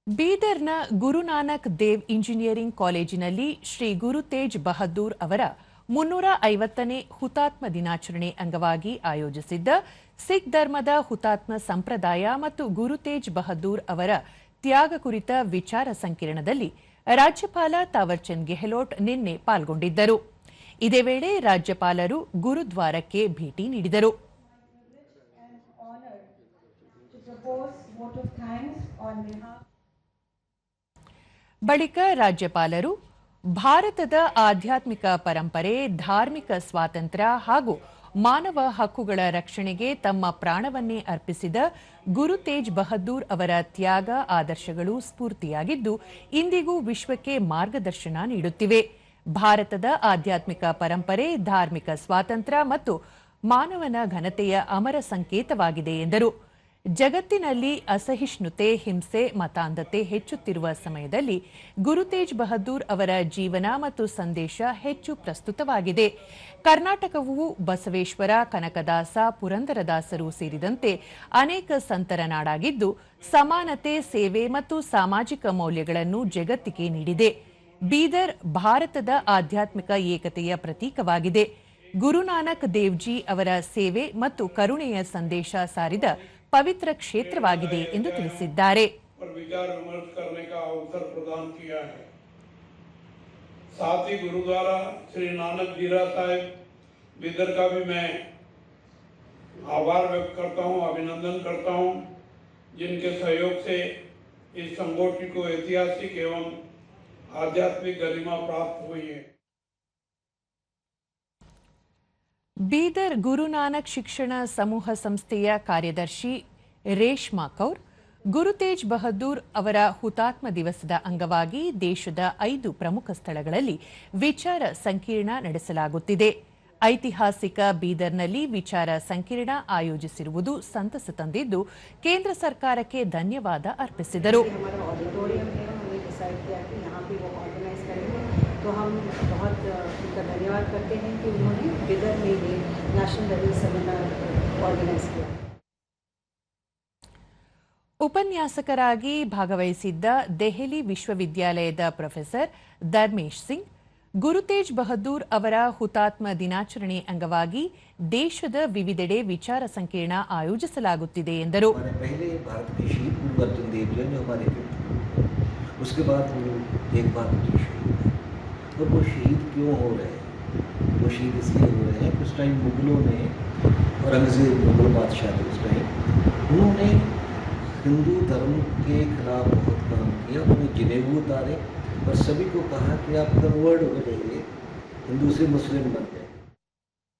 ಬೀದರ್ನ Guru Nanak Dev engineering ಕಾಲೇಜಿನಲ್ಲಿ ಶ್ರೀ ಗುರು ತೇಜ್ ಬಹದ್ದೂರ್ ಅವರ 350ನೇ ಹುತಾತ್ಮ ದಿನಾಚರಣೆ ಅಂಗವಾಗಿ ಆಯೋಜಿಸಿದ್ದ ಸಿಖ್ ಧರ್ಮದ ಹುತಾತ್ಮ ಸಂಪ್ರದಾಯ ಮತ್ತು ಗುರು ತೇಜ್ ಬಹದ್ದೂರ್ ಅವರ ತ್ಯಾಗ ಕುರಿತ ವಿಚಾರ ಸಂಕಿರಣದಲ್ಲಿ ರಾಜ್ಯಪಾಲ ತಾವರ್ಚಂದ್ ಗೆಹ್ಲೋಟ್ ನಿನ್ನೆ ಪಾಲ್ಗೊಂಡಿದ್ದರು. ಇದೇ ವೇಳೆ ರಾಜ್ಯಪಾಲರು ಗುರುದ್ವಾರಕ್ಕೆ ಭೇಟಿ ನೀಡಿದರು. ಬಳಿಕ ರಾಜ್ಯಪಾಲರು ಭಾರತದ ಆಧ್ಯಾತ್ಮಿಕ ಪರಂಪರೆ, ಧಾರ್ಮಿಕ ಸ್ವಾತಂತ್ರ್ಯ ಹಾಗೂ ಮಾನವ ಹಕ್ಕುಗಳ ರಕ್ಷಣೆಗೆ ತಮ್ಮ ಪ್ರಾಣವನ್ನೇ ಅರ್ಪಿಸಿದ ಗುರು ತೇಜ್ ಬಹದ್ದೂರ್ ಅವರ ತ್ಯಾಗ ಆದರ್ಶಗಳು ಸ್ಫೂರ್ತಿಯಾಗಿದ್ದು ಇಂದಿಗೂ ವಿಶ್ವಕ್ಕೆ ಮಾರ್ಗದರ್ಶನ ನೀಡುತ್ತಿವೆ. ಭಾರತದ ಆಧ್ಯಾತ್ಮಿಕ ಪರಂಪರೆ, ಧಾರ್ಮಿಕ ಸ್ವಾತಂತ್ರ್ಯ ಮತ್ತು ಮಾನವನ ಘನತೆಯ ಅಮರ ಸಂಕೇತವಾಗಿದೆ ಎಂದರು. ಜಗತ್ತಿನಲ್ಲಿ ಅಸಹಿಷ್ಣುತೆ, ಹಿಂಸೆ, ಮತಾಂಧತೆ ಹೆಚ್ಚುತ್ತಿರುವ ಸಮಯದಲ್ಲಿ ಗುರು ತೇಜ್ ಬಹದ್ದೂರ್ ಅವರ ಜೀವನ ಮತ್ತು ಸಂದೇಶ ಹೆಚ್ಚು ಪ್ರಸ್ತುತವಾಗಿದೆ. ಕರ್ನಾಟಕವು ಬಸವೇಶ್ವರ, ಕನಕದಾಸ, ಪುರಂದರದಾಸರು ಸೇರಿದಂತೆ ಅನೇಕ ಸಂತರ ನಾಡಾಗಿದ್ದು ಸಮಾನತೆ, ಸೇವೆ ಮತ್ತು ಸಾಮಾಜಿಕ ಮೌಲ್ಯಗಳನ್ನು ಜಗತ್ತಿಗೆ ನೀಡಿದೆ. ಬೀದರ್ ಭಾರತದ ಆಧ್ಯಾತ್ಮಿಕ ಏಕತೆಯ ಪ್ರತೀಕವಾಗಿದೆ. ಗುರುನಾನಕ್ ದೇವ್ಜಿ ಅವರ ಸೇವೆ ಮತ್ತು ಕರುಣೆಯ ಸಂದೇಶ ಸಾರಿದ पवित्र क्षेत्रवाಗಿದೆ ಎಂದು ತಿಳಿಸಿದ್ದಾರೆ. विचार विमर्श करने का अवसर प्रदान किया है। साथ ही गुरुद्वारा श्री नानक जीरा साहिब बीदर का भी मैं आभार व्यक्त करता हूं, अभिनंदन करता हूं, जिनके सहयोग से इस संगोष्ठी को ऐतिहासिक एवं आध्यात्मिक गरिमा प्राप्त हुई है। ಬೀದರ್ ಗುರುನಾನಕ್ ಶಿಕ್ಷಣ ಸಮೂಹ ಸಂಸ್ಥೆಯ ಕಾರ್ಯದರ್ಶಿ ರೇಷ್ಮಾ ಕೌರ್, ಗುರು ತೇಜ್ ಬಹದ್ದೂರ್ ಅವರ ಹುತಾತ್ಮ ದಿವಸದ ಅಂಗವಾಗಿ ದೇಶದ 5 ಪ್ರಮುಖ ಸ್ಥಳಗಳಲ್ಲಿ ವಿಚಾರ ಸಂಕಿರಣ ನಡೆಸಲಾಗುತ್ತಿದೆ. ಐತಿಹಾಸಿಕ ಬೀದರ್ನಲ್ಲಿ ವಿಚಾರ ಸಂಕಿರಣ ಆಯೋಜಿಸಿರುವುದು ಸಂತಸ ತಂದಿದ್ದು ಕೇಂದ್ರ ಸರ್ಕಾರಕ್ಕೆ ಧನ್ಯವಾದ ಅರ್ಪಿಸಿದರು. तो हम बहुत उनका धन्यवाद करते हैं कि उन्होंने बिदर में ये नेशनल लेवल सेमिनार ऑर्गेनाइज किया. ಉಪನ್ಯಾಸಕರಾಗಿ ಭಾಗವಹಿಸಿದ್ದ ದೆಹಲಿ ವಿಶ್ವವಿದ್ಯಾಲಯದ ಪ್ರೊಫೆಸರ್ ಧರ್ಮೇಶ್ ಸಿಂಗ್, ಗುರು ತೇಜ್ ಬಹದ್ದೂರ್ ಅವರ ಹುತಾತ್ಮ ದಿನಾಚರಣೆ ಅಂಗವಾಗಿ ದೇಶದ ವಿವಿಧೆಡೆ ವಿಚಾರ ಸಂಕಿರಣ ಆಯೋಜಿಸಲಾಗುತ್ತಿದೆ ಎಂದರು. और वो शहीद क्यों हो रहे हैं? वो शहीद इसलिए हो रहे हैं कि उस टाइम मुगलों ने, औरंगजेब मुगल बादशाह थे उस टाइम, उन्होंने हिंदू धर्म के खिलाफ बहुत काम किया. उन्होंने जिनेऊ उतारे और सभी को कहा कि आप कन्वर्ट हो जाइए, हिंदू से मुस्लिम बन